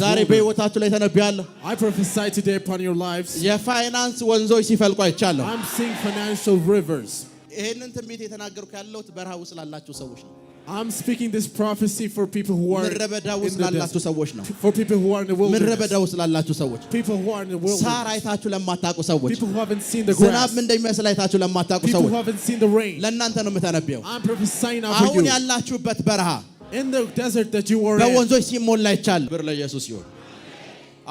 ዛሬ በህይወታችሁ ላይ ተነብያለሁ። I prophesy today upon your lives. የፋይናንስ ወንዞች ሲፈልቁ አይቻለሁ። I'm seeing financial rivers. ይሄንን ትንቢት የተናገርኩ ያለሁት በረሃ ውስጥ ላላችሁ ሰዎች ነው። I'm speaking this prophecy for people who are ምድረበዳ ውስጥ ላላችሁ ሰዎች ነው። For people who are in the wilderness. ምድረበዳ ውስጥ ላላችሁ ሰዎች፣ people who are in the wilderness. ሳር አይታችሁ ለማታውቁ ሰዎች፣ people who haven't seen the grass. ዝናብ እንደሚመስል አይታችሁ ለማታውቁ people ሰዎች፣ who haven't seen the rain. ለእናንተ ነው የምተነብየው። I'm prophesying now for you. አሁን ያላችሁበት በረሃ in the desert that you are in. በወንዞች ሲሞላ ይቻላል። ብር ለኢየሱስ ይሁን።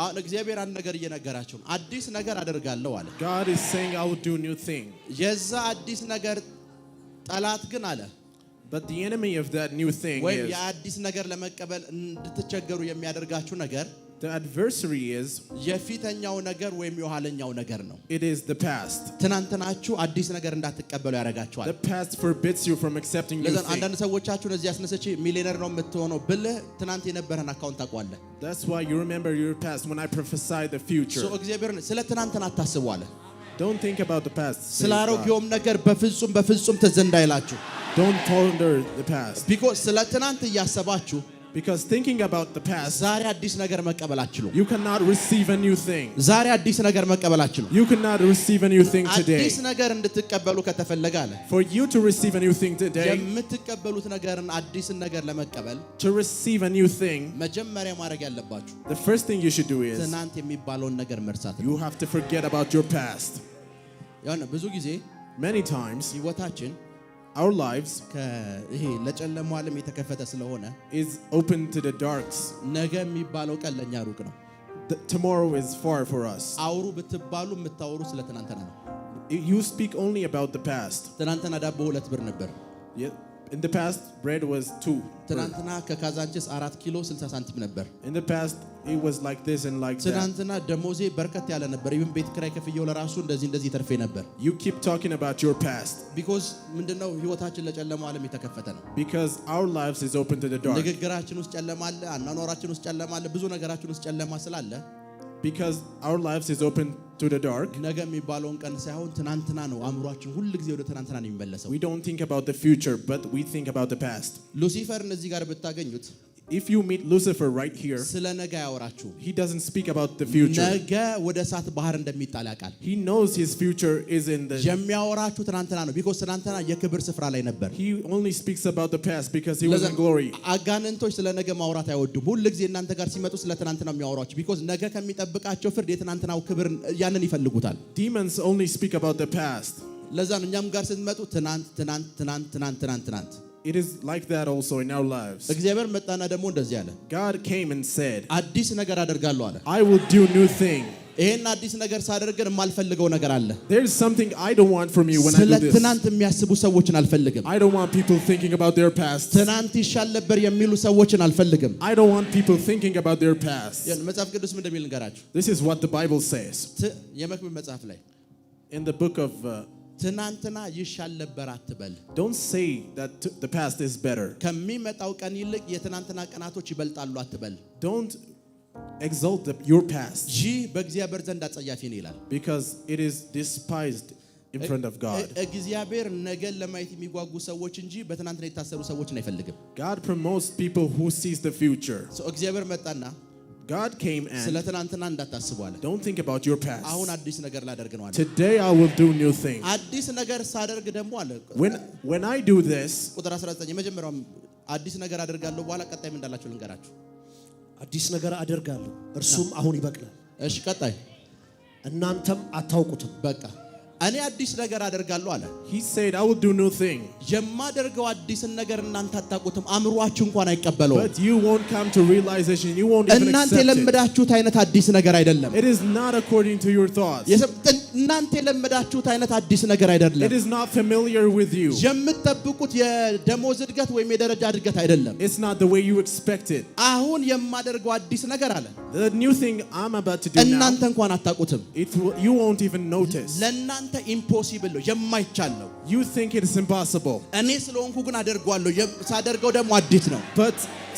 አሁን እግዚአብሔር አንድ ነገር እየነገራችሁ ነው። አዲስ ነገር አደርጋለሁ አለ። God is saying I will do a new thing. የዛ አዲስ ነገር ጠላት ግን አለ but the enemy of that new thing ወይ is የአዲስ ነገር ለመቀበል እንድትቸገሩ የሚያደርጋችሁ ነገር the adversary is የፊተኛው ነገር ወይም የኋለኛው ነገር ነው። it is the past. ትናንትናችሁ አዲስ ነገር እንዳትቀበሉ ያደርጋችኋል። The past forbids you from accepting new things. አንዳንድ ሰዎቻችሁን እዚህ ያስነሰች ሚሊዮነር ነው የምትሆነው ብለህ ትናንት የነበረን አካውንት ታውቀዋለህ። That's why you remember your past when I prophesy the future. so እግዚአብሔር ስለ ትናንትና አታስቡ አለ። Don't think about the past. ስለ አሮጌውም ነገር በፍጹም ትዝ እንዳይላችሁ። Don't ponder the past. because ስለ ትናንት እያሰባችሁ because thinking about the past ዛሬ አዲስ ነገር መቀበል አትችሉም። you cannot receive a new thing. ዛሬ አዲስ ነገር መቀበል አትችሉም። you cannot receive a new thing today. አዲስ ነገር እንድትቀበሉ ከተፈለገ አለ for you to receive a new thing today የምትቀበሉት ነገርን አዲስን ነገር ለመቀበል to receive a new thing መጀመሪያ ማድረግ ያለባችሁ the first thing you should do is ትናንት የሚባለውን ነገር መርሳት ነው። you have to forget about your past. ያው ብዙ ጊዜ many times ህይወታችን our lives ይሄ ለጨለማው ዓለም የተከፈተ ስለሆነ is open to the darks. ነገ የሚባለው ቀን ለኛ ሩቅ ነው። Tomorrow is far for us. አውሩ ብትባሉ የምታወሩ ስለ ትናንትና ነው። You speak only about the past. ትናንትና ዳቦ 2 ብር ነበር። In the past bread was 2. ትናንትና ከካዛንቺስ 4 ኪሎ 60 ሳንቲም ነበር። In the past it was like this and like that. ትናንትና ደሞዜ በርከት ያለ ነበር። ኢቭን ቤት ክራይ ከፍየው ለራሱ እንደዚህ ተርፌ ነበር። You keep talking about your past. because ምንድነው ህይወታችን ለጨለማው ዓለም የተከፈተ ነው። Because our lives is open to the dark. ንግግራችን ውስጥ ጨለማ አለ፣ አናኖራችን ውስጥ ጨለማ አለ፣ ብዙ ነገራችን ውስጥ ጨለማ ስላለ because our lives is open to the dark. ነገ የሚባለውን ቀን ሳይሆን ትናንትና ነው አእምሯችን ሁሉ ጊዜ ወደ ትናንትና ነው የሚመለሰው። We don't think about the future but we think about the past. ሉሲፈርን እዚህ ጋር ብታገኙት if you meet Lucifer right here ስለ ነገ ያወራችሁ he doesn't speak about the future. ነገ ወደ እሳት ባህር እንደሚጣል ያውቃል። he knows his future is in the የሚያወራችሁ ትናንትና ነው because ትናንትና የክብር ስፍራ ላይ ነበር። he only speaks about the past because he was in glory. አጋንንቶች ስለ ነገ ማውራት አይወዱም። ሁሉ ጊዜ እናንተ ጋር ሲመጡ ስለ ትናንትና የሚያወራችሁ because ነገ ከሚጠብቃቸው ፍርድ የትናንትናው ክብር ያንን ይፈልጉታል። demons only speak about the past. ለዛ ነው እኛም ጋር ስትመጡ ትናንት it is like that also in our lives. እግዚአብሔር መጣና ደግሞ እንደዚህ አለ። God came and said አዲስ ነገር አደርጋለሁ አለ። I will do new thing. ይሄን አዲስ ነገር ሳደርግ የማልፈልገው ነገር አለ። there is something I don't want from you when I do this. ስለ ትናንት የሚያስቡ ሰዎችን አልፈልግም። I don't want people thinking about their past. ትናንት ይሻል ነበር የሚሉ ሰዎችን አልፈልግም። I don't want people thinking about their past. መጽሐፍ ቅዱስ ምን እንደሚል ንገራችሁ። this is what the Bible says. የመክብብ መጽሐፍ ላይ in the book of ትናንትና ይሻል ነበር አትበል። don't say that the past is better. ከሚመጣው ቀን ይልቅ የትናንትና ቀናቶች ይበልጣሉ አትበል። don't exalt your past. ይህ በእግዚአብሔር ዘንድ አጸያፊ ነው ይላል። because it is despised in front of God. እግዚአብሔር ነገን ለማየት የሚጓጉ ሰዎች እንጂ በትናንትና የታሰሩ ሰዎችን አይፈልግም። God promotes people who sees the future. እግዚአብሔር መጣና God came and ስለ ትናንትና እንዳታስቡ አለ። don't think about your past. አሁን አዲስ ነገር ላደርግ ነው አለ። today I will do new thing. አዲስ ነገር ሳደርግ ደግሞ አለ when I do this ቁጥር 19 የመጀመሪያው አዲስ ነገር አደርጋለሁ በኋላ ቀጣይ ምን እንዳላችሁ ልንገራችሁ። አዲስ ነገር አደርጋለሁ እርሱም አሁን ይበቅላል። እሺ ቀጣይ እናንተም አታውቁትም። በቃ እኔ አዲስ ነገር አደርጋለሁ አለ። he said I will do new thing. የማደርገው አዲስን ነገር እናንተ አታውቁትም፣ አእምሯችሁ እንኳን አይቀበለውም። but you won't come to realization, you won't even accept it. እናንተ የለመዳችሁት አይነት አዲስ ነገር አይደለም። it is not according to your thoughts. እናንተ የለመዳችሁት አይነት አዲስ ነገር አይደለም። it is not familiar with you. የምትጠብቁት የደሞዝ እድገት ወይም የደረጃ እድገት አይደለም። it's not the way you expect it. አሁን የማደርገው አዲስ ነገር አለ። the new thing I'm about to do now እናንተ እንኳን አታውቁትም። you won't even notice. ለእናንተ ኢምፖሲብል ነው፣ የማይቻል ነው። you think it is impossible. እኔ ስለሆንኩ ግን አደርገዋለሁ፣ ሳደርገው ደግሞ አዲስ ነው። but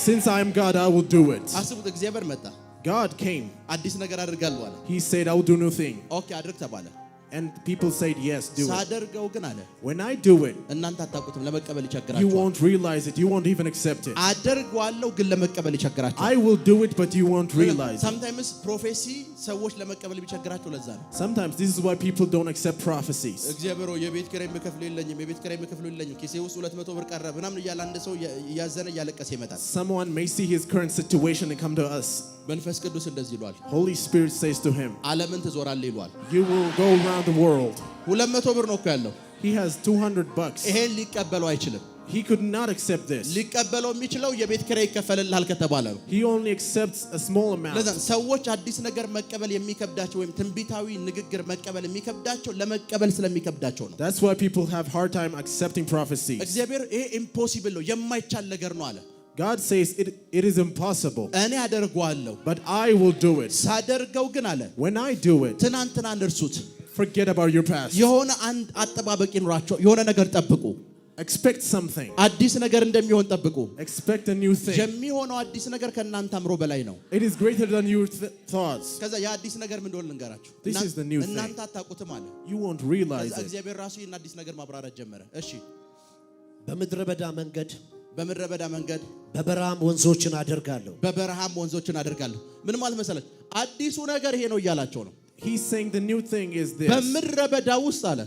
since I am God I will do it. አስቡት፣ እግዚአብሔር መጣ፣ God came, አዲስ ነገር አደርጋለሁ አለ። he said I will do new thing. ኦኬ አድርግ ተባለ። And people said, yes, do it. ሳደርገው ግን አለ When I do it, እናንተ አታውቁትም ለመቀበል you ይቸግራችኋል won't realize it. You won't even accept it. አደርገዋለሁ ግን ለመቀበል ይቸግራችኋል I will do it, but you won't realize it. sometimes prophecy ሰዎች ለመቀበል ቢቸግራቸው ለዛ ነው Sometimes this is why people don't accept prophecies. እግዚአብሔር የቤት ኪራይ መከፍሉ የለኝም የቤት ኪራይ መከፍሉ የለኝም ኪሴ ውስጥ 200 ብር ቀረ ምናምን እያለ አንድ ሰው ያዘነ ያለቀሰ ይመጣል Someone may see his current situation and come to us. መንፈስ ቅዱስ እንደዚህ ይሏል Holy Spirit says to him, ዓለምን ትዞራለህ ይሏል you will go around the world. 200 ብር ነው እኮ ያለው He has $200. ይሄን ሊቀበለው አይችልም He could not accept this. ሊቀበለው የሚችለው የቤት ኪራይ ይከፈልልሃል ከተባለ ነው He only accepts a small amount. ለዛ ሰዎች አዲስ ነገር መቀበል የሚከብዳቸው ወይም ትንቢታዊ ንግግር መቀበል የሚከብዳቸው ለመቀበል ስለሚከብዳቸው ነው That's why people have hard time accepting prophecies. እግዚአብሔር ይሄ ኢምፖሲብል ነው የማይቻል ነገር ነው አለ God says it is impossible, እኔ አደርገዋለሁ but I will do it. ሳደርገው ግን አለ When I do it, ትናንትናን እርሱት forget about your past. የሆነ አንድ አጠባበቅ ይኖራቸው የሆነ ነገር ጠብቁ Expect something. አዲስ ነገር እንደሚሆን ጠብቁ Expect a new thing. የሚሆነው አዲስ ነገር ከእናንተ አምሮ በላይ ነው It is greater than your thoughts. ከዛ የአዲስ ነገር ምን እንደሆነ ልንገራችሁ This is the new thing. እናንተ አታውቁትም አለ You won't realize ከዛ it. እግዚአብሔር ራሱ ይህን አዲስ ነገር ማብራራት ጀመረ እሺ በምድረ በዳ መንገድ በምድረ በዳ መንገድ በበረሃም ወንዞችን አደርጋለሁ በበረሃም ወንዞችን አደርጋለሁ ምን ማለት መሰለህ አዲሱ ነገር ይሄ ነው እያላቸው ነው He's saying the new thing is this. በምድረ በዳ ውስጥ አለ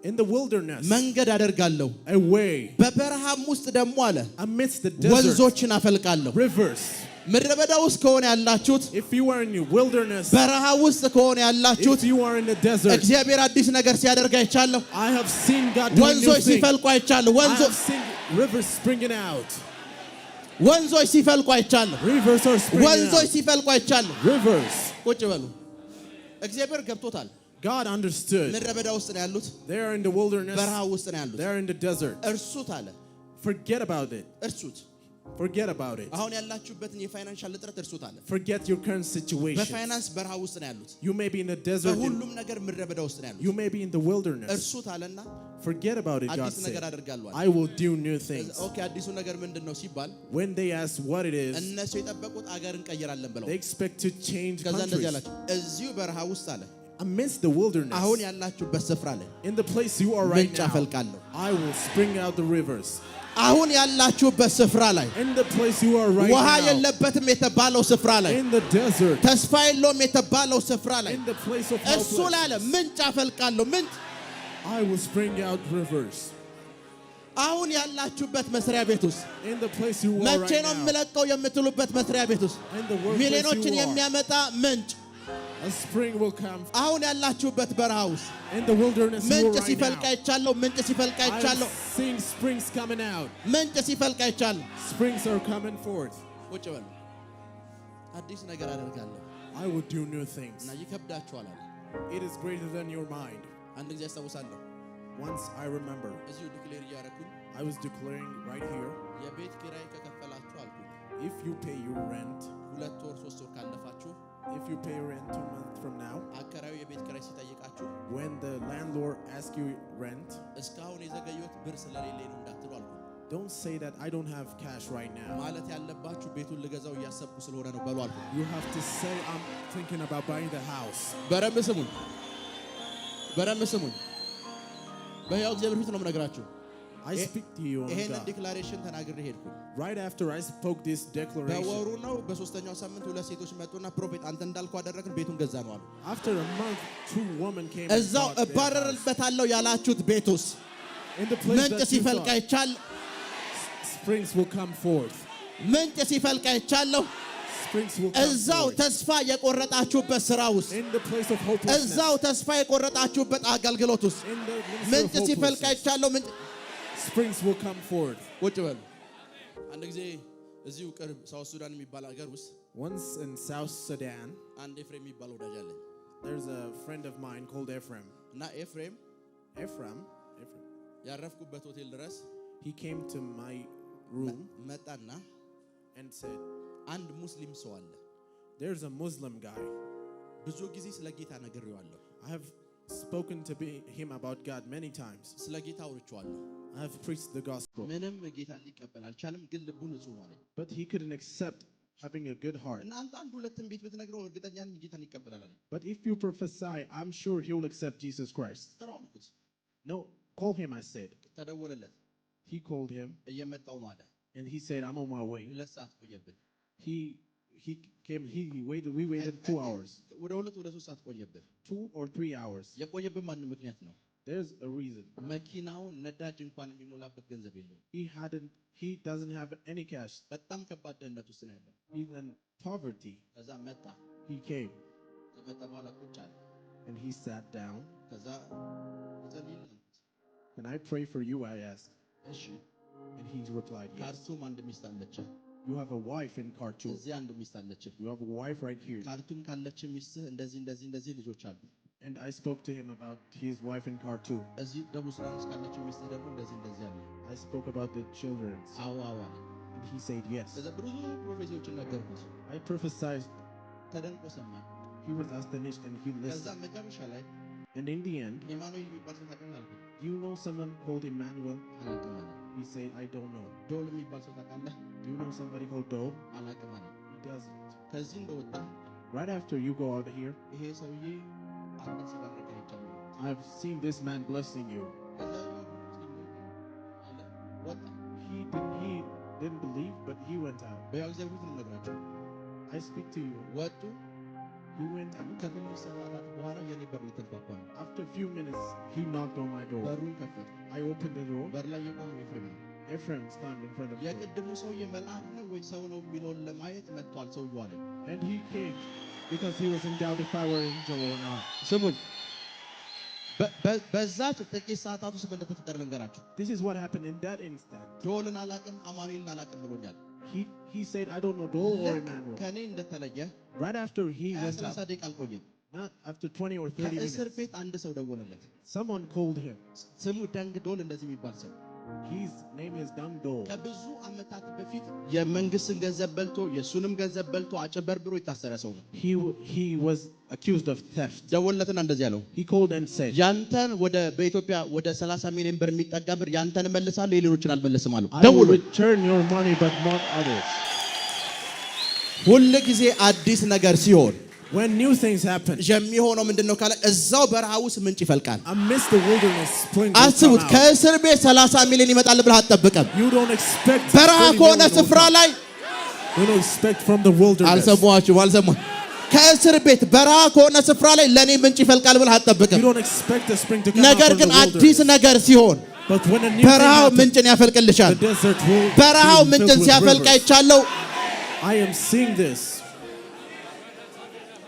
In the wilderness, መንገድ አደርጋለሁ a way. በበረሃም ውስጥ ደግሞ አለ Amidst the desert, ወንዞችን አፈልቃለሁ rivers. ምድረ በዳ ውስጥ ከሆነ ያላችሁት If you are in the wilderness, በረሃ ውስጥ ከሆነ ያላችሁት if you are in the desert, እግዚአብሔር አዲስ ነገር ሲያደርግ አይቻለሁ I have seen God doing new ወንዞች things. ሲፈልቁ አይቻለሁ I ወንዞች have seen rivers springing out. ወንዞች ሲፈልቁ አይቻለሁ Rivers are springing ወንዞች out. ሲፈልቁ አይቻለሁ Rivers. ቁጭ በሉ እግዚአብሔር ገብቶታል God understood. ምድረ በዳ ውስጥ ነው ያሉት They are in the wilderness. በረሃ ውስጥ ነው ያሉት They are in the desert. እርሱት አለ Forget about it. እርሱት Forget about it. አሁን ያላችሁበትን የፋይናንሻል እጥረት እርሱት አለ Forget your current situation. በፋይናንስ በረሃ ውስጥ ነው ያሉት You may be in the desert. በሁሉም ነገር ምድረ በዳ ውስጥ ነው ያሉት You may be in the wilderness. እርሱት አለና Forget about it, God አዲስ ነገር said. አደርጋለሁ I will do new things. ኦኬ አዲሱ ነገር ምንድነው ሲባል When they asked what it is, እነሱ የጠበቁት አገር እንቀይራለን ብለው they expect to change ከዛ እንደዚህ countries. ያላችሁ እዚሁ በረሃ ውስጥ አለ Amidst the wilderness, አሁን ያላችሁበት ስፍራ ላይ in the place you are right ምንጭ now, አፈልቃለሁ I will spring out the rivers. አሁን ያላችሁበት ስፍራ ላይ In the place you are right ውሃ now, የለበትም የተባለው ስፍራ ላይ in the desert, ተስፋ የለውም የተባለው ስፍራ ላይ in the place of እሱ ላይ አለ hopelessness, ምንጭ አፈልቃለሁ ምንጭ I will spring out rivers. አሁን ያላችሁበት መስሪያ ቤት ውስጥ In the place you are መቼ right ነው now, የምለቀው የምትሉበት መስሪያ ቤት ውስጥ in the workplace ሚሊዮኖችን you are, የሚያመጣ ምንጭ a spring will come. አሁን ያላችሁበት በረሃ ውስጥ In the wilderness you ምንጭ are right ሲፈልቅ now, አይቻለሁ ምንጭ ሲፈልቅ አይቻለሁ I'm seeing springs coming out. ምንጭ ሲፈልቅ አይቻለሁ Springs are coming forth. ቁጭ በሉ አዲስ ነገር አደርጋለሁ I will do new things. እና ይከብዳችኋል አለ It is greater than your mind. አንድ ጊዜ አስታውሳለሁ Once I remember, እዚሁ ዲክሌር እያደረኩኝ I was declaring right here, የቤት ኪራይ ከከፈላችሁ አልኩኝ if you pay your rent, 2 ወር 3 ወር ካለፋችሁ if you pay your rent 2 months from now, አከራዩ የቤት ኪራይ ሲጠይቃችሁ when the landlord asks you rent, እስካሁን የዘገየሁት ብር ስለሌለኝ ነው እንዳትሉ አልኩኝ don't say that I don't have cash right now. ማለት ያለባችሁ ቤቱን ልገዛው እያሰብኩ ስለሆነ ነው በሉ አልኩኝ You have to say I'm thinking about buying the house. በረም ስሙኝ በሕያው እግዚአብሔር ፊት ነው የምነግራችሁ I speak to you on ይሄንን God. ዲክላሬሽን ተናግሬ ሄድኩኝ Right after I spoke this declaration, በወሩ ነው በሶስተኛው ሳምንት 2 ሴቶች መጡና ፕሮፌት አንተ እንዳልከው አደረግን ቤቱን ገዛ ነው አሉ after a month, 2 women came and እዛው bought their house. እባረርበታለሁ ያላችሁት ቤት ውስጥ In the place ምንጭ that you ሲፈልቅ thought, አይቻል springs will come forth. ምንጭ ሲፈልቅ አይቻለሁ Springs will come እዛው forth. ተስፋ የቆረጣችሁበት ስራ ውስጥ In the place of hopelessness. እዛው ተስፋ የቆረጣችሁበት አገልግሎት ውስጥ In the ministry ምንጭ of ሲፈልቅ hopelessness. አይቻለሁ ምንጭ Springs will come forth. ቁጭ በሉ አንድ ጊዜ እዚሁ ቅርብ ሳውት ሱዳን የሚባል ሀገር ውስጥ Once in South Sudan, አንድ ኤፍሬም የሚባል ወዳጅ አለኝ there's a friend of mine called Ephraim. እና ኤፍሬም Ephraim, ያረፍኩበት ሆቴል ድረስ he came to my room መጣና and said, አንድ ሙስሊም ሰው አለ there's a Muslim guy. ብዙ ጊዜ ስለ ጌታ ነግሬዋለሁ I have spoken to him about God many times. ስለ ጌታ አውርቼዋለሁ I have preached the gospel. ምንም ጌታ ሊቀበል አልቻለም ግን ልቡ ንጹህ ነው But he couldn't accept having a good heart. እናንተ አንድ ሁለትም ቤት ብትነግረው እርግጠኛ ነኝ ጌታን ይቀበላል። But if you prophesy, I'm sure he will accept Jesus Christ. No, call him, I said. ተደወለለት። He called him እየመጣው ነው አለ። and he said, I'm on my way. 2 ሰዓት ቆየብን። He came, we waited 2 hours. ወደ 3 ሰዓት ቆየብን። 2 or 3 hours. የቆየብን ማን ምክንያት ነው? There's a reason. መኪናው ነዳጅ እንኳን የሚሞላበት ገንዘብ የለውም። He doesn't have any cash. በጣም ከባድ ድህነት ውስጥ ነው ያለው። He's in poverty. ከዛ መጣ። He came. ከመጣ በኋላ ቁጭ አለ። And he sat down. ከዛ እጸልይልህ Can I pray for you? I asked. እሺ። And he replied, yes. ካርቱም አንድ ሚስት አለች። You have a wife in Khartoum. እዚህ አንድ ሚስት አለች። You have a wife right here. ካርቱም ካለች ሚስት እንደዚህ ልጆች አሉ። And I spoke to him about his wife in Khartoum. እዚህ ደቡብ ሱዳን ውስጥ ካለች ሚስት ደግሞ እንደዚህ አሉ። I spoke about the children. አዎ። And he said yes. ከዛ ብዙ ፕሮፌሲዎችን ነገርኩት። I prophesied. ተደንቆ ሰማ። He was astonished and he ከዛ listened. መጨረሻ ላይ And in the end, ኢማኑኤል የሚባል ሰው ታውቃለህ? you know someone called Emmanuel? አላውቅም አለ። He said, I don't know. ዶል የሚባል ሰው ታውቃለህ? Do you know somebody called Dole? አላውቅም አለ። He doesn't. ከዚህ እንደወጣ Right after you go out of here, ይሄ ሰውዬ አንተን ሲባረክ አይቻልም። I've seen this man blessing you. ከዛ አለ ወጣ። He didn't believe, but he went out. በያው እግዚአብሔር ፊት ነው የምነግራቸው። I speak to you. ወጡ። He went out. ከትንሽ ሰዓታት በኋላ የኔ በር ልትንኳኳ ነው። After a few minutes, he knocked on my door. በሩን ከፈተ። I opened the door. በር ላይ የቆመው ኤፍሬም ነው። Ephraim stand in front of me. የቅድሙ ሰውዬ መልአክ ነው ወይ ሰው ነው የሚለውን ለማየት መጥቷል ሰውዬው አለ። And he came because he was in doubt if I were angel or not. ስሙኝ፣ በዛች ጥቂት ሰዓታት ውስጥ እንደተፈጠረ ልንገራችሁ። This is what happened in that instant. ዶልን አላውቅም አማኑኤልን አላውቅም ብሎኛል። He said, I don't know Dole or Emmanuel. ከኔ እንደተለየ Right after he went 30 out, ደቂቃ አልቆየም። not after 20 or 30 ከእስር minutes, ቤት አንድ ሰው ደወለለት። someone called him. ስሙ ደንግ ዶል እንደዚህ የሚባል ሰው His name is Dang Dole. ከብዙ ዓመታት በፊት የመንግስትን ገንዘብ በልቶ የሱንም ገንዘብ በልቶ አጭበርብሮ የታሰረ ሰው ነው። He was accused of theft. ደወለትና እንደዚህ አለው፣ He called and said, ያንተን በኢትዮጵያ ወደ 30 ሚሊዮን ብር የሚጠጋ ብር ያንተን መልሳለሁ የሌሎችን አልመልስም አለው። I will return your money but not others. ሁሉ ጊዜ አዲስ ነገር ሲሆን When new things happen, የሚሆነው ምንድነው ካለ እዛው በረሃ ውስጥ ምንጭ ይፈልቃል። amidst the wilderness, spring will አስቡት፣ come out. ከእስር ቤት 30 ሚሊዮን ይመጣል ብለህ አትጠብቅም። You don't expect በረሃ 20 ከሆነ million will ስፍራ come. ላይ You don't expect from the wilderness. አልሰማችሁም? ከእስር ቤት በረሃ ከሆነ ስፍራ ላይ ለኔ ምንጭ ይፈልቃል ብለህ አትጠብቅም። You don't expect the spring to come out ነገር from ግን the አዲስ wilderness. ነገር ሲሆን But when a new thing በረሃው happens, ምንጭን ያፈልቅልሻል። the desert will በረሃው be ምንጭን filled with ሲያፈልቅ rivers. አይቻለሁ። I am seeing this.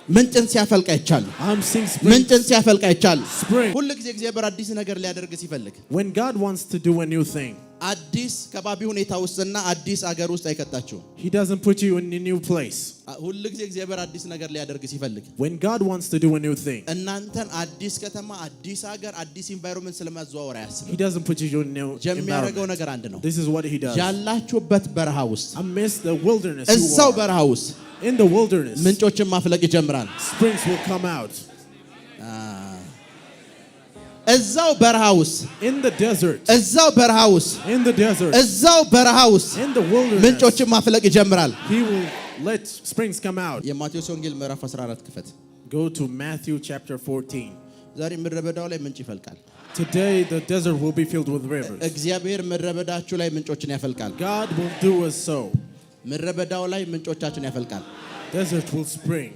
ምንጭን ሲያፈልቅ አይቻለሁ። I'm seeing spring. ምንጭን ሲያፈልቅ አይቻለሁ። Spring. ሁሉ ጊዜ እግዚአብሔር አዲስ ነገር ሊያደርግ ሲፈልግ When God wants to do a new thing, አዲስ ከባቢ ሁኔታ ውስጥና አዲስ አገር ውስጥ አይከታችሁም። He doesn't put you in a new place. ሁሉ ጊዜ እግዚአብሔር አዲስ ነገር ሊያደርግ ሲፈልግ When God wants to do a new thing, እናንተን አዲስ ከተማ፣ አዲስ ሀገር፣ አዲስ ኢንቫይሮንመንት ስለማዘዋወር He አያስብም። doesn't put you in a new የሚያደርገው environment. ነገር አንድ ነው። This is what He does. ያላችሁበት በረሃ ውስጥ Amidst the wilderness, you እዛው are. በረሃ ውስጥ In the wilderness, ምንጮችን ማፍለቅ ይጀምራል። springs will come out. እዛው በረሃ ውስጥ In the desert, እዛው በረሃ ውስጥ in the desert, እዛው በረሃ ውስጥ in the wilderness, ምንጮችን ማፍለቅ ይጀምራል። He will let springs come out. የማቴዎስ ወንጌል ምዕራፍ 14 ክፈት። Go to Matthew chapter 14. ዛሬ ምድረ በዳው ላይ ምንጭ ይፈልቃል። Today the desert will be filled with rivers. እግዚአብሔር ምድረ በዳችሁ ላይ ምንጮችን ያፈልቃል። God will do us so. ምድረ በዳው ላይ ምንጮቻችን ያፈልቃል። Desert will spring.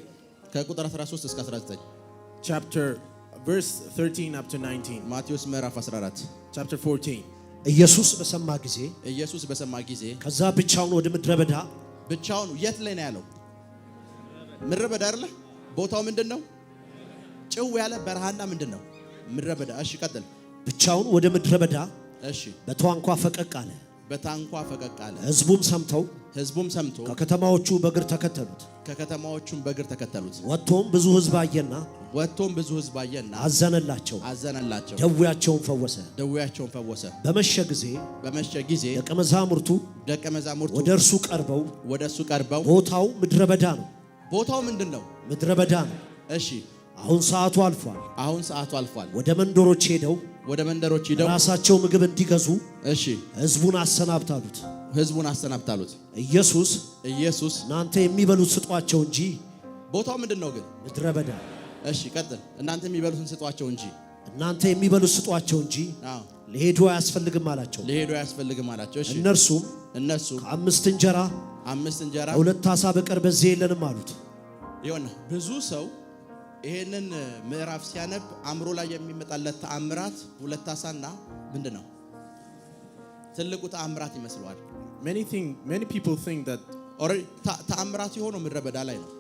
ከቁጥር 13 እስከ 19 Chapter verse 13 up to 19. ማቴዎስ ምዕራፍ 14 Chapter 14. ኢየሱስ በሰማ ጊዜ ኢየሱስ በሰማ ጊዜ ከዛ ብቻውን ወደ ምድረ በዳ ብቻውን የት ላይ ነው ያለው? ምድረ በዳ አይደለ? ቦታው ምንድነው? ጭው ያለ በረሃና ምንድነው? ምድረ በዳ። እሺ ቀጥል። ብቻውን ወደ ምድረ በዳ እሺ በታንኳ ፈቀቅ አለ። በታንኳ ፈቀቅ አለ። ሕዝቡም ሰምቶ ከከተማዎቹ በእግር ተከተሉት። ወጥቶም ብዙ ሕዝብ አየና አዘነላቸው፣ ደዌያቸውን ፈወሰ። በመሸ ጊዜ ደቀ መዛሙርቱ ወደ እርሱ ቀርበው ቦታው ምድረ በዳ ነው። ቦታው ምንድነው? ምድረ በዳ ነው። እሺ አሁን ሰዓቱ አልፏል። ወደ መንደሮች ሄደው ራሳቸው ምግብ እንዲገዙ እሺ ሕዝቡን አሰናብታሉት። ህዝቡን አሰናብታሉት። ኢየሱስ እናንተ የሚበሉት ስጧቸው እንጂ ቦታው ምንድነው ግን? ምድረ በዳ። እሺ ቀጥል። እናንተ የሚበሉትን ስጧቸው እንጂ እናንተ የሚበሉት ስጧቸው እንጂ ሊሄዱ አያስፈልግም አላቸው። እሺ እነርሱ ከአምስት እንጀራ ሁለት ዓሣ በቀር በዚህ የለንም አሉት። ይሁን ብዙ ሰው ይሄንን ምዕራፍ ሲያነብ አእምሮ ላይ የሚመጣለት ተአምራት ሁለት ዓሣና ምንድነው ትልቁ ተአምራት ይመስለዋል። Many people think that ተአምራት የሆነው ምድረ በዳ ላይ ነው።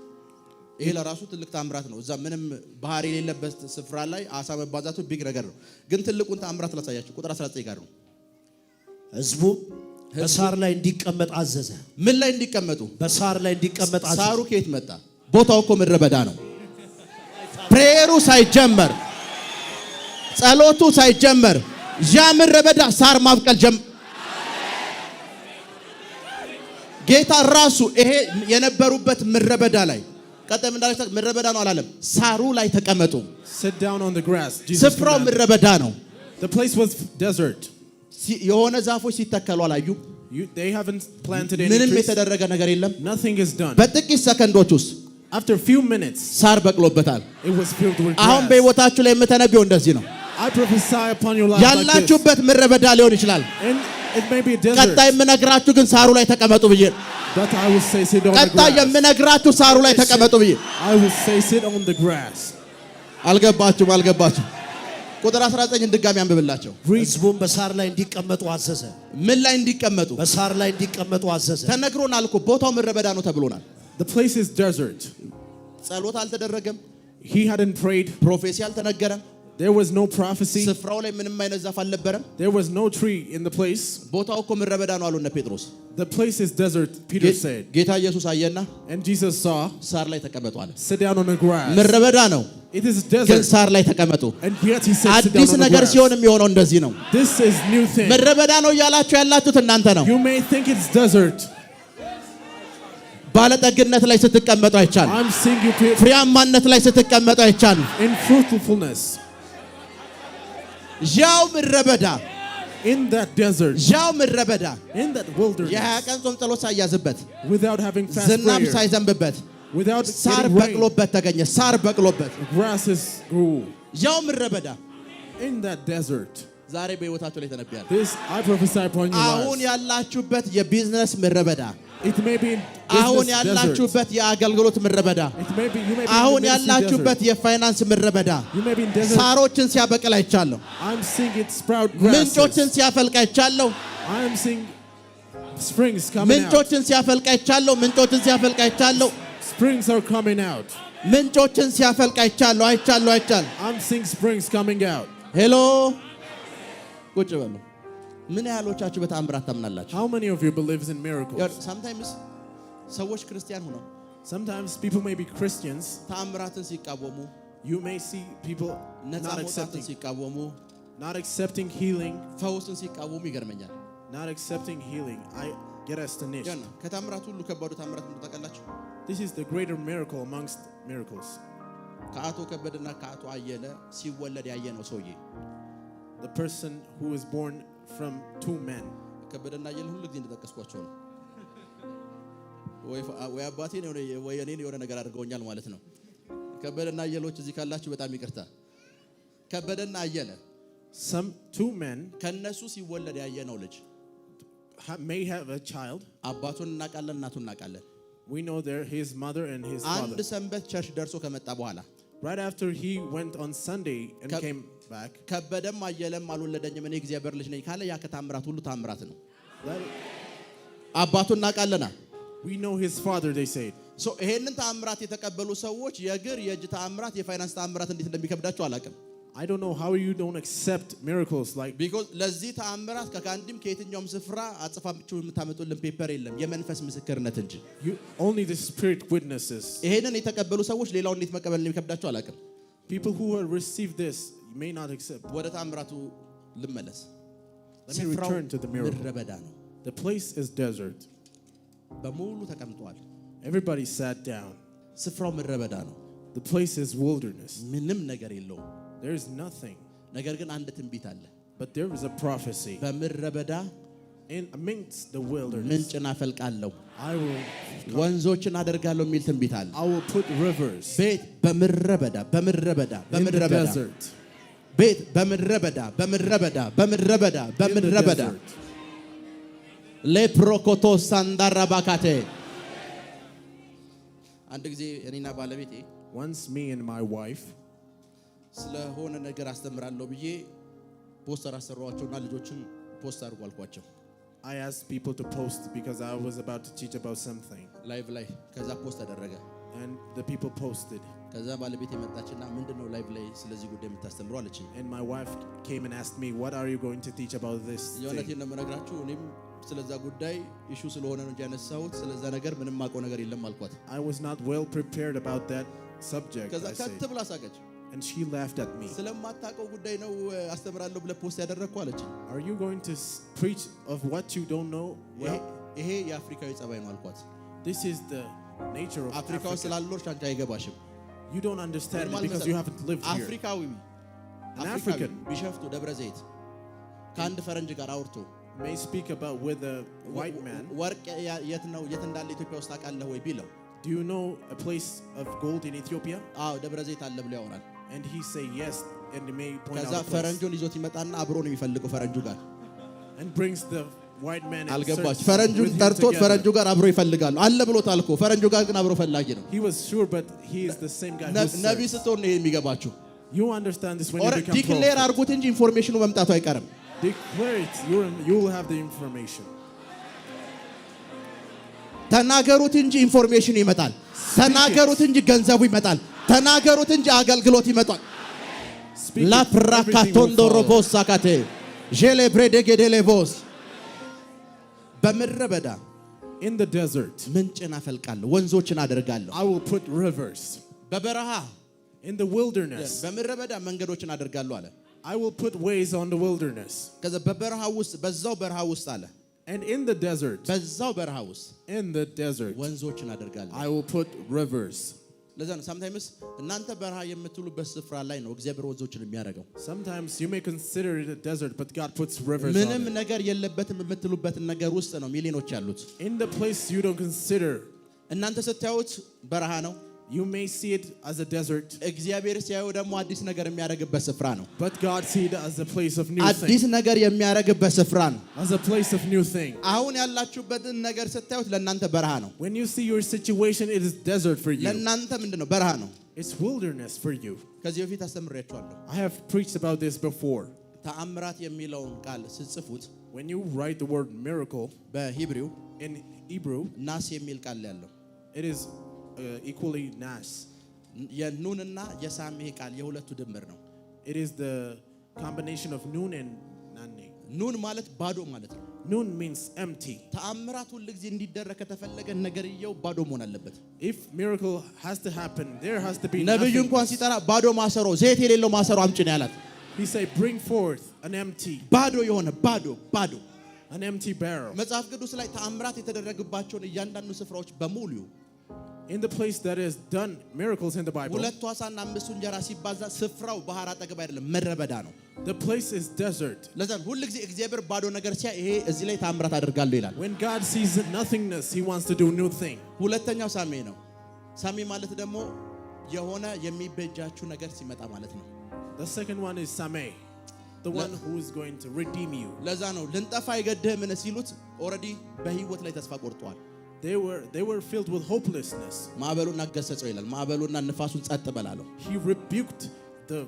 ይሄ ለራሱ ትልቅ ተአምራት ነው። እዛ ምንም ባህር የሌለበት ስፍራ ላይ ዓሣ መባዛቱ ቢግ ነገር ነው። ግን ትልቁን ተአምራት ላሳያችሁ። ቁጥር 19 ጋር ነው። ህዝቡ በሳር ላይ እንዲቀመጥ አዘዘ። ምን ላይ እንዲቀመጡ? በሳር ላይ እንዲቀመጥ አዘዘ። ሳሩ ከየት መጣ? ቦታው እኮ ምድረ በዳ ነው። ፕሬየሩ ሳይጀመር ጸሎቱ ሳይጀመር ያ ምድረ በዳ ሳር ማብቀል ጌታ ራሱ ይሄ የነበሩበት ምድረ በዳ ላይ ቀደም እንዳለች ምድረ በዳ ነው አላለም። ሳሩ ላይ ተቀመጡ። Sit down on the grass. ስፍራው ምድረ በዳ ነው። The place was desert. የሆነ ዛፎች ሲተከሉ አላዩ። They haven't planted any trees. ምንም የተደረገ ነገር የለም። Nothing is done. በጥቂት ሰከንዶች ውስጥ after a few minutes ሳር በቅሎበታል። It was filled with grass. አሁን በህይወታችሁ ላይ የምተነብየው እንደዚህ ነው። I prophesy upon your life ያላችሁበት ምድረ በዳ ሊሆን ይችላል። And it may be a desert. ቀጣይ የምነግራችሁ ግን ሳሩ ላይ ተቀመጡ ብዬ But I will say sit on the ቀጣይ grass. የምነግራችሁ ሳሩ ላይ ተቀመጡ ብዬ I will say sit on the grass. አልገባችሁም? ቁጥር 19 ድጋሚ አንብብላቸው። ህዝቡም በሳር ላይ እንዲቀመጡ አዘዘ። ምን ላይ እንዲቀመጡ? በሳር ላይ እንዲቀመጡ አዘዘ። ተነግሮናል እኮ ቦታው ምድረ በዳ ነው ተብሎናል። The place is desert. ጸሎት አልተደረገም። He hadn't prayed. ፕሮፌሲ አልተነገረም። There was no prophecy. ስፍራው ላይ ምንም አይነት ዛፍ አልነበረም። There was no tree in the place. ቦታው እኮ ምድረ በዳ ነው አሉነ ጴጥሮስ። The place is desert, Peter said. ጌታ ኢየሱስ አየና And Jesus saw. ሳር ላይ ተቀመጡ አለ። Sit down on the grass. ምድረ በዳ ነው። It is desert. ግን ሳር ላይ ተቀመጡ። And yet he said sit down on the አዲስ ነገር grass. ሲሆን የሚሆነው እንደዚህ ነው። This is new thing. ምድረ በዳ ነው እያላችሁ ያላችሁት እናንተ ነው። You may think it's desert. ባለጠግነት ላይ ስትቀመጡ አይቻል። I'm seeing you ፍሬያማነት ላይ ስትቀመጡ አይቻል። in fruitfulness. ያው ምድረ በዳ In that desert. ያው ምድረ በዳ In that wilderness. የቀን ጾም ጸሎት ሳያዝበት Without having fast ዝናብ prayer. ሳይዘንብበት Without ሳር getting rain. በቅሎበት ተገኘ። ሳር በቅሎበት Grasses grew. ያው ምድረ በዳ In that desert. ዛሬ በህይወታችሁ ላይ ተነብያለሁ። This I prophesy upon your አሁን lives. ያላችሁበት የቢዝነስ ምድረ በዳ፣ It may be in አሁን business desert. ያላችሁበት የአገልግሎት ምድረ በዳ፣ It may be you may be አሁን in the ministry ያላችሁበት desert. የፋይናንስ ምድረ በዳ You may be in desert. ሳሮችን ሲያበቅል አይቻለሁ። I'm seeing it sprout grasses. ምንጮችን ሲያፈልቅ አይቻለሁ። I'm seeing springs coming out. ምንጮችን ሲያፈልቅ አይቻለሁ። ምንጮችን ሲያፈልቅ አይቻለሁ። Springs are coming out. ምንጮችን ሲያፈልቅ አይቻለሁ። አይቻለሁ። I'm seeing springs coming out. ሄሎ ቁጭ በሉ። ምን ያህሎቻችሁ በተአምራት ታምናላችሁ? How many of you believes in miracles? sometimes ሰዎች ክርስቲያን ሆነው Sometimes people may be Christians. ተአምራትን ሲቃወሙ፣ You may see people ነፃ not መውጣትን accepting ሲቃወሙ፣ healing, ፈውስን ሲቃወሙ ይገርመኛል። not accepting healing. I get astonished. ያና ከተአምራት ሁሉ ከባዱ ተአምራት ምን ታውቃላችሁ? This is the greater miracle amongst miracles. ከአቶ ከበደና ከአቶ አየለ ሲወለድ ያየነው ሰውዬ The person who is born from two men. ከበደና አየለ ሁሉ ጊዜ እንደጠቀስኳቸው ነው። ወይ አባቴ ነው ወይ እኔን የሆነ ነገር አድርገውኛል ማለት ነው። ከበደና አየሎች እዚህ ካላችሁ በጣም ይቅርታ። ከበደና አየለ Some two men ከነሱ ሲወለድ ያየነው ልጅ may have a child. አባቱን እናውቃለን፣ እናቱን እናውቃለን። We know his mother and his father. አንድ ሰንበት ቸርች ደርሶ ከመጣ በኋላ Right after he went on Sunday and came back. ከበደም አየለም አልወለደኝም እኔ እግዚአብሔር ልጅ ነኝ ካለ ያ ከታምራት ሁሉ ታምራት ነው። አባቱን እናውቃለና We know his father, they said. So ይሄንን ታምራት የተቀበሉ ሰዎች የእግር የእጅ ታምራት የፋይናንስ ታምራት እንዴት እንደሚከብዳቸው አላውቅም። I don't know how you don't accept miracles like because ለዚህ ታምራት ከካንዲም ከየትኛውም ስፍራ አጽፋችሁ የምታመጡልን ፔፐር የለም የመንፈስ ምስክርነት እንጂ only the spirit witnesses. ይሄንን የተቀበሉ ሰዎች ሌላው እንዴት መቀበል እንደሚከብዳቸው አላውቅም። People who have received this may not accept. ወደ ታምራቱ ልመለስ። Let me return to the miracle. ምድረ በዳ ነው። The place is desert. በሙሉ ተቀምጧል። Everybody sat down. ስፍራው ምድረ በዳ ነው። The place is wilderness. ምንም ነገር የለውም። There is nothing. ነገር ግን አንድ ትንቢት አለ። But there is a prophecy. በምድረ በዳ In amidst the wilderness, ምንጭን አፈልቃለሁ I will ወንዞችን አደርጋለሁ የሚል ትንቢት አለ። I will put rivers ቤት በምድረ በዳ በምድረ በዳ in በምድረ the በዳ desert. ቤት በምድረ በዳ በምድረ በዳ በምድረ በዳ In the በምድረ በዳ desert. ለፕሮኮቶ ሳንዳራባካቴ አንድ ጊዜ እኔና ባለቤቴ Once me and my wife, ስለሆነ ነገር አስተምራለሁ ብዬ ፖስተር አሰራዋቸውና ልጆችን ፖስት አድርጉ አልኳቸው። I asked people to post because I was about to teach about something. ላይቭ ላይ ከዛ ፖስት ተደረገ። And the people posted. ከዛ ባለቤቴ መጣችና ምንድነው ላይቭ ላይ ስለዚህ ጉዳይ የምታስተምረው አለችኝ። And my wife came and asked me, what are you going to teach about this የእውነቴን thing? ነው የምነግራችሁ። እኔም ስለዛ ጉዳይ ኢሹ ስለሆነ ነው እንጂ ያነሳሁት ስለዛ ነገር ምንም ማውቀው ነገር የለም አልኳት። I was not well prepared about that subject, ከዛ I said. ከት ብላ ሳቀች። And she laughed at me. ስለማታውቀው ጉዳይ ነው አስተምራለሁ ብለህ ፖስት ያደረግኩ አለችኝ። Are you going to preach of what you don't know? Well, ይሄ የአፍሪካዊ ጸባይ ነው አልኳት። this is the nature of አፍሪካ ውስጥ Africa. ስላልኖርሽ አንቺ አይገባሽም። You don't understand it ማለት because you haven't lived here. አፍሪካዊ An አፍሪካዊ African ቢሸፍቱ ደብረ ዘይት ከአንድ ፈረንጅ ጋር አውርቶ may speak about with a white man. ወርቅ የት ነው የት እንዳለ ኢትዮጵያ ውስጥ ታውቃለህ ወይ ቢለው Do you know a place of gold in Ethiopia? አዎ ደብረ ዘይት አለ ብሎ ያወራል። And he say yes, and he may point ከዛ out a place. ፈረንጁን ይዞት ይመጣና አብሮ ነው የሚፈልገው ፈረንጁ ጋር And brings the white man and አልገባች search ፈረንጁን with him ጠርቶት together. ፈረንጁ ጋር አብሮ ይፈልጋሉ አለ ብሎታል እኮ ፈረንጁ ጋር ግን አብሮ ፈላጊ ነው። He was sure, but he is the same guy who ነቢይ searched. ስትሆን ነው ይሄ የሚገባችሁ። You understand this when you ኦር become ዲክሌር prophet. አድርጉት እንጂ ኢንፎርሜሽኑ መምጣቱ አይቀርም። Declare it. You will have the information. ተናገሩት እንጂ ኢንፎርሜሽኑ ይመጣል። ተናገሩት እንጂ ገንዘቡ ይመጣል። ተናገሩት እንጂ አገልግሎት ይመጣል። Speak it, ላ everything will ፕራካቶንዶ follow. ሮቦስ ሳካቴ ጄሌ ብሬዴጌዴሌቮስ በምድረ በዳ In the desert, ምንጭን አፈልቃለሁ ወንዞችን አደርጋለሁ። I will put rivers. በበረሃ In the wilderness, በምድረ በዳ መንገዶችን አደርጋለሁ አለ። I will put ways on the wilderness. ከዛ በበረሃ ውስጥ በዛው በረሃ ውስጥ አለ And in the desert, በዛው በረሃ ውስጥ in the desert, ወንዞችን አደርጋለሁ። I will put rivers. ለዛ ነው ሳምታይምስ እናንተ በረሃ የምትሉበት ስፍራ ላይ ነው እግዚአብሔር ወንዞችን የሚያደርገው። Sometimes you may consider it a desert, but God puts rivers on ምንም it. ነገር የለበትም የምትሉበትን ነገር ውስጥ ነው ሚሊዮኖች ያሉት። In the place you don't consider, እናንተ ስታዩት በረሃ ነው፣ you may see it as a desert, እግዚአብሔር ሲያየው ደግሞ አዲስ ነገር የሚያደርግበት ስፍራ ነው። but God see it as a place of new አዲስ thing. ነገር የሚያደርግበት ስፍራ ነው። As a place of new thing. አሁን ያላችሁበትን ነገር ስታዩት ለእናንተ በረሃ ነው። When you see your situation, it is desert for you. ለእናንተ ምንድነው? በረሃ ነው። It's wilderness for you. ከዚህ በፊት አስተምሬያችኋለሁ። I have preached about this before. ተአምራት የሚለውን ቃል ስጽፉት When you write the word miracle በሂብሪው in Hebrew, ናስ የሚል ቃል ያለው it is equally nas. የኑንና የሳሜ ቃል የሁለቱ ድምር ነው። It is the combination of nun and nane. ኑን ማለት ባዶ ማለት ነው። Nun means empty. ተአምራት ሁሉ ጊዜ እንዲደረግ ከተፈለገ ነገርየው ባዶ መሆን አለበት። If miracle has to happen, there has to be ነብዩ nothing. እንኳን ሲጠራ ባዶ ማሰሮ ዘይት የሌለው ማሰሮ አምጪ ነው ያላት። He say, bring forth an empty ባዶ የሆነ ባዶ an empty barrel. መጽሐፍ ቅዱስ ላይ ተአምራት የተደረገባቸውን እያንዳንዱ ስፍራዎች በሙሉ In the place that is done miracles in the Bible, ሁለት ዓሣና አምስቱ እንጀራ ሲባዛ ስፍራው ባህር አጠገብ አይደለም ምድረ በዳ ነው። the place is desert. ለዛ ሁሉ ጊዜ እግዚአብሔር ባዶ ነገር ሲያ ይሄ እዚህ ላይ ተአምራት አደርጋለሁ ይላል። When God sees nothingness, He wants to do new thing. ሁለተኛው ሳሜ ነው። ሳሜ ማለት ደግሞ የሆነ የሚበጃችሁ ነገር ሲመጣ ማለት ነው። The second one is Sameh, the one who is going to redeem you. ለዛ ነው ልንጠፋ አይገድህምን ሲሉት ኦልሬዲ በህይወት ላይ ተስፋ ቆርጠዋል። They were filled with hopelessness. ማዕበሉን አገሰጸው ይላል። ማዕበሉና ንፋሱን ጸጥ በላለው። He rebuked the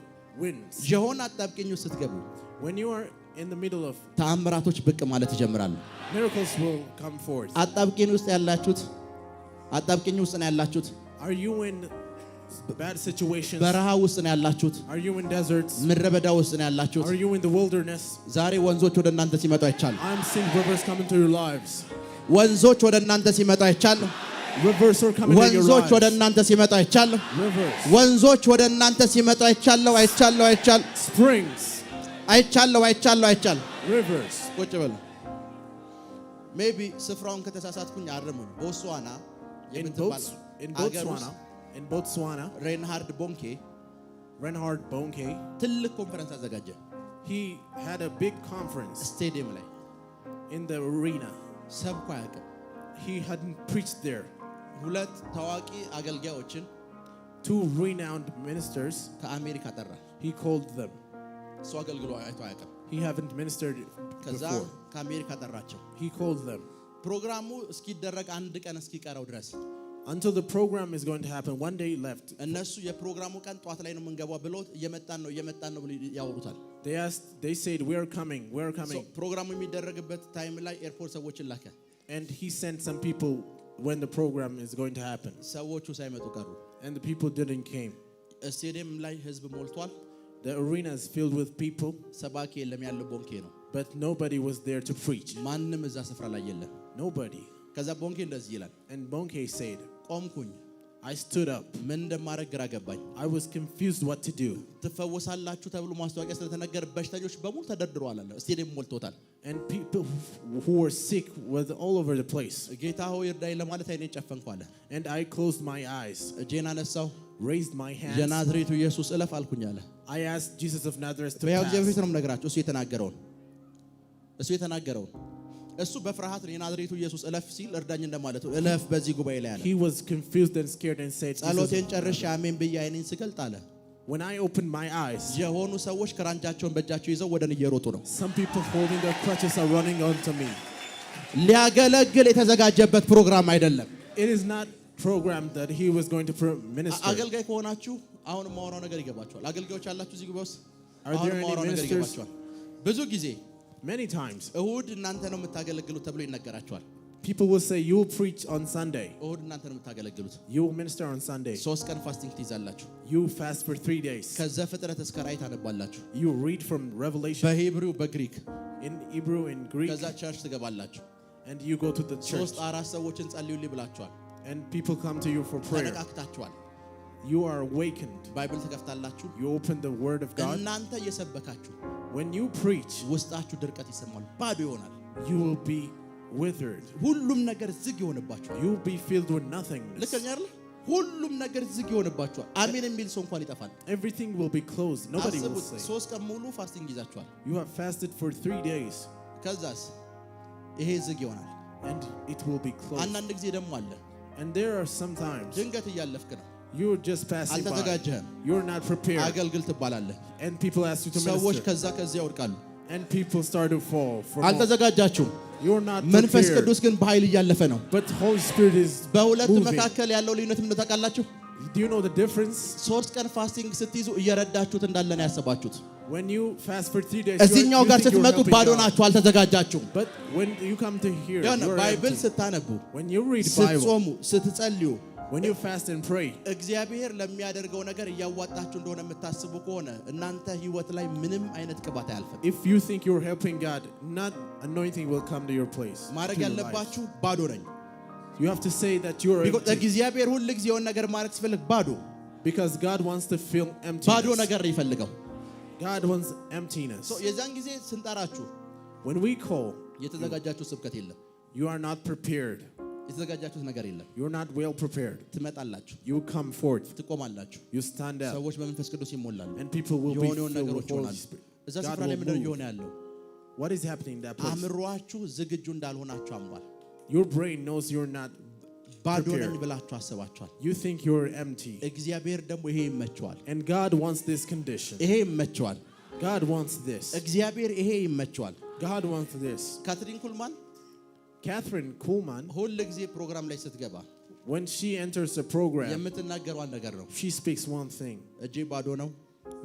winds. የሆነ አጣብቂኝ ውስጥ ስትገቡ When you are in the middle of ተአምራቶች ብቅ ማለት ይጀምራሉ። miracles will come forth. አጣብቂኝ ውስጥ ያላችሁት አጣብቂኝ ውስጥ ነው ያላችሁት። Are you in bad situations? በረሃ ውስጥ ነው ያላችሁት። Are you in deserts? ምድረ በዳ ውስጥ ነው ያላችሁት። Are you in the wilderness? ዛሬ ወንዞች ወደ እናንተ ሲመጡ አይቻለሁ። I'm seeing rivers come into your lives. ወንዞች ወደ እናንተ ሲመጡ አይቻለሁ። Rivers are coming into your ወንዞች ወደ lives. እናንተ ሲመጡ አይቻለሁ። Rivers. ወንዞች ወደ እናንተ ሲመጡ አይቻለሁ። Springs. አይቻለሁ። Rivers. ቁጭ በሉ። ሜቢ ስፍራውን ከተሳሳትኩኝ አርሙኝ። ቦትስዋና የምትባል አገር ውስጥ In Botswana, ሬንሃርድ ቦንኬ Reinhard Bonnke, ትልቅ ኮንፈረንስ አዘጋጀ he had a big conference ስቴዲየም ላይ። in the arena. ሰብኮ አያውቅም። He hadn't preached there. ሁለት ታዋቂ አገልጋዮችን 2 renowned ministers ከአሜሪካ ጠራ። he called them. እሱ አገልግሎ አይቶ አያውቅም። He haven't ministered ከዛ before. ከአሜሪካ ጠራቸው። He called them. ፕሮግራሙ እስኪደረግ አንድ ቀን እስኪቀረው ድረስ until the program is going to happen. One day left. እነሱ የፕሮግራሙ ቀን ጧት ላይ ነው የምንገባው ብለው እየመጣን ነው ብለው ያወሩታል። They said we are coming. ፕሮግራሙ የሚደረግበት ታይም ላይ ኤርፖርት ሰዎችን ላከ. And he sent some people when the program is going to happen. ሰዎቹ ሳይመጡ ቀሩ። And the people didn't came. ስቴዲየም ላይ ህዝብ ሞልቷል። The arena is filled with people. ሰባኪ የለም ያለው ቦንኬ ነው። But nobody was there to preach. ማንም እዛ ስፍራ ላይ የለም። Nobody. ከዛ ቦንኬ እንደዚህ ይላል። And Bonke said, ቆምኩኝ። I stood up. ምን እንደማደርግ ግራ ገባኝ። I was confused what to do. ትፈወሳላችሁ ተብሎ ማስታወቂያ ስለተነገረ በሽተኞች በሙሉ ተደርድረዋል አለ። ስቴዲየም ሞልቶታል። And people who were sick were all over the place. ጌታ ሆይ እርዳኝ ለማለት አይኔን ጨፈንኩ አለ። And I closed my eyes. እጄን አነሳው። Raised my hands. የናዝሬቱ ኢየሱስ እለፍ አልኩኝ አለ። I asked Jesus of Nazareth to በያው pass. እግዚአብሔር ነው የምነግራችሁ። እሱ የተናገረውን እሱ በፍርሃት የናዝሬቱ ኢየሱስ እለፍ ሲል እርዳኝ እንደማለት ነው። እለፍ በዚህ ጉባኤ ላይ አለ። He was confused and scared and said, ጸሎቴን ጨርሼ አሜን ብዬ አይኔን ስገልጥ አለ። when I opened my eyes, የሆኑ ሰዎች ክራንቻቸውን በእጃቸው ይዘው ወደኔ እየሮጡ ነው። some people holding their crutches are running onto me. ሊያገለግል የተዘጋጀበት ፕሮግራም አይደለም። It is not programmed that he was going to minister. አገልጋይ ከሆናችሁ አሁን ማወራው ነገር ይገባችኋል። አገልጋዮች አላችሁ እዚህ ጉባኤ ውስጥ Are there any ministers? ብዙ ጊዜ Many times እሁድ እናንተ ነው የምታገለግሉት ተብሎ ይነገራችኋል። people will say you will preach on Sunday. እሁድ እናንተ ነው የምታገለግሉት። You will minister on Sunday. 3 ቀን ፋስቲንግ ትይዛላችሁ። You fast for 3 days. ከዘፍጥረት እስከ ራዕይ ታነባላችሁ። You read from Revelation በሂብሩ በግሪክ in Hebrew and Greek. ከዛ ቸርች ትገባላችሁ። And you go to the church. 3-4 ሰዎችን ጸልዩልኝ ብላችኋል። And people come to you for prayer. ተነቃቅታችኋል። You are awakened. ባይብል ትከፍታላችሁ። You open the word of God. እናንተ እየሰበካችሁ When you preach, ውስጣችሁ ድርቀት ይሰማል፣ ባዶ ይሆናል። you will be withered. ሁሉም ነገር ዝግ ይሆንባችኋል። You will be filled with nothingness. ልክ ነኝ አይደል? ሁሉም ነገር ዝግ ይሆንባችኋል። አሜን የሚል ሰው እንኳን ይጠፋል። Everything will be closed. Nobody will say. 3 ቀን ሙሉ ፋስቲንግ ይዛችኋል። You have fasted for 3 days. ከዛስ ይሄ ዝግ ይሆናል። And it will be closed. አንዳንድ ጊዜ ደግሞ አለ And there are some times ድንገት እያለፍክ ነው። you're just passing by. አልተዘጋጀህም። You're not prepared. አገልግል ትባላለህ። And people ask you to ሰዎች minister. ከዚያ ይወድቃሉ። And people start to fall. አልተዘጋጃችሁም። You're not መንፈስ prepared. ቅዱስ ግን በኃይል እያለፈ ነው። But Holy Spirit is በሁለቱ moving. መካከል ያለው ልዩነት ምን ታውቃላችሁ? Do you know the difference? 3 ቀን ፋስቲንግ ስትይዙ እየረዳችሁት እንዳለ ነው ያሰባችሁት። When you fast for 3 days, እዚህኛው you ጋር think you're ስትመጡ helping ባዶ God. ናችሁ፣ አልተዘጋጃችሁም። But when you come to here, you're ባይብል empty. ስታነቡ፣ When you read Bible, ስትጾሙ፣ ስትጸልዩ when you fast and pray, እግዚአብሔር ለሚያደርገው ነገር እያዋጣችሁ እንደሆነ የምታስቡ ከሆነ እናንተ ህይወት ላይ ምንም አይነት ቅባት አያልፍም። if you think you're helping God, not anointing will come to your place. ማድረግ to your life. ያለባችሁ ባዶ ነኝ። You have to say that you're empty. እግዚአብሔር ሁሉ ጊዜ የሆነ ነገር ማድረግ ሲፈልግ ባዶ Because God wants to fill ባዶ emptiness. ነገር ይፈልገው። God wants emptiness. የዛን ጊዜ ስንጠራችሁ When we call, የተዘጋጃችሁ ስብከት የለም። you are not prepared. የተዘጋጃችሁት ነገር የለም። You're not well prepared. ትመጣላችሁ፣ You come forth. ትቆማላችሁ፣ You stand up. ሰዎች በመንፈስ ቅዱስ ይሞላሉ። And people will be የሆኑ filled with ነገሮች Holy ይሆናሉ። Spirit. እዛ God ስፍራ ላይ will ምንድነው move. እየሆነ ያለው? What is happening in that place? አእምሯችሁ ዝግጁ እንዳልሆናችሁ አምኗል። Your brain knows you're not ባዶ ነኝ prepared. ብላችሁ አስባችኋል። You think you're empty. እግዚአብሔር ደግሞ ይሄ ይመቸዋል። And God wants this condition. ይሄ ይመቸዋል። God wants this. እግዚአብሔር ይሄ ይመቸዋል። God wants this. ካትሪን ኩልማን Catherine Kuhlman, ሁል ጊዜ ፕሮግራም ላይ ስትገባ when she enters the program, የምትናገረው አንድ ነገር ነው። she speaks one thing. እጄ ባዶ ነው፣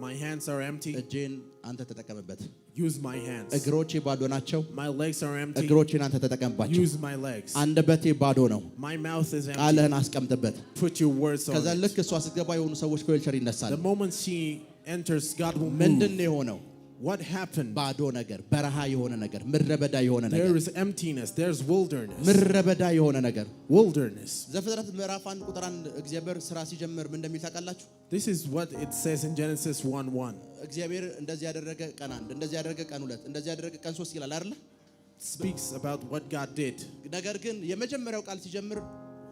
My hands are empty. እጄን አንተ ተጠቀምበት። Use my hands. እግሮቼ ባዶ ናቸው፣ My legs are empty. እግሮቼን አንተ ተጠቀምባቸው። Use my legs. አንደበቴ ባዶ ነው፣ My mouth is empty. ቃልህን አስቀምጥበት። Put your words on ከዛ it. ልክ እሷ ስትገባ የሆኑ ሰዎች ከዌልቸር ይነሳሉ። The moment she enters, God will ምንድን move. ነው የሆነው? What happened? ባዶ ነገር፣ በረሃ የሆነ ነገር፣ ምድረ በዳ የሆነ ነገር፣ There is emptiness. There's wilderness. ምድረ በዳ የሆነ ነገር። Wilderness. ዘፍጥረት ምዕራፍ 1 ቁጥር 1 እግዚአብሔር ስራ ሲጀምር ምን እንደሚል ታውቃላችሁ? This is what it says in Genesis 1:1. እግዚአብሔር እንደዚህ ያደረገ ቀን 1፣ እንደዚህ ያደረገ ቀን 2፣ እንደዚህ ያደረገ ቀን 3 ይላል አይደል? Speaks about what God did. ነገር ግን የመጀመሪያው ቃል ሲጀምር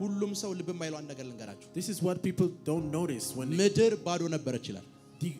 ሁሉም ሰው ልብ የማይለው አንድ ነገር ልንገራችሁ። This is what people don't notice when ምድር ባዶ ነበረች ይላል። the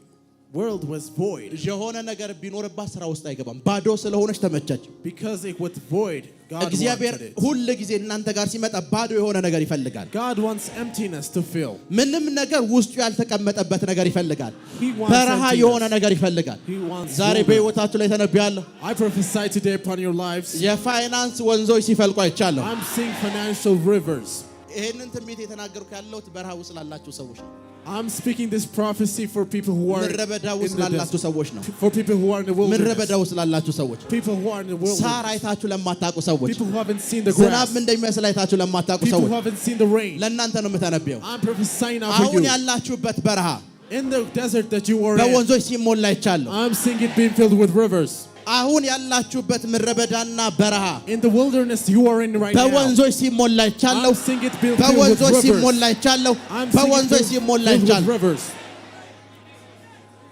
world was void. የሆነ ነገር ቢኖርባት ስራ ውስጥ አይገባም። ባዶ ስለሆነች ተመቸች። Because it was void, God እግዚአብሔር wanted it. ሁሉ ጊዜ እናንተ ጋር ሲመጣ ባዶ የሆነ ነገር ይፈልጋል። God wants emptiness to fill. ምንም ነገር ውስጡ ያልተቀመጠበት ነገር ይፈልጋል። He wants በረሃ emptiness. የሆነ ነገር ይፈልጋል። He wants ዛሬ fullness. በሕይወታችሁ ላይ ተነብያለሁ። I prophesy today upon your lives. የፋይናንስ ወንዞች ሲፈልቁ አይቻለሁ። I'm seeing financial rivers. ይሄንን ትንቢት የተናገርኩ ያለሁት በረሃ ውስጥ ላላችሁ ሰዎች ነው። I'm speaking this prophecy for people who are ምድረ በዳ in ውስጥ the ላላችሁ desert. ሰዎች ነው። For people who are in the ምድረ በዳ wilderness. ውስጥ ላላችሁ ሰዎች፣ People who are in the ሳር wilderness. አይታችሁ ለማታውቁ ሰዎች፣ People who haven't seen the ዝናብ grass. እንደሚመስል አይታችሁ ለማታውቁ People ሰዎች who haven't seen the rain. ለእናንተ ነው የምተነብየው። I'm prophesying now for አሁን you. ያላችሁበት በረሃ In the desert that you are in, በወንዞች ሲሞላ ይቻለሁ። I'm seeing it being filled with rivers. አሁን ያላችሁበት ምድረ በዳና በረሃ In the wilderness you are in right now, በወንዞች ሲሞላ ይቻለሁ። I'm seeing it being filled with በወንዞች rivers. ሲሞላ ይቻለሁ። I'm seeing it በወንዞች filled ሲሞላ with ይቻለሁ። rivers.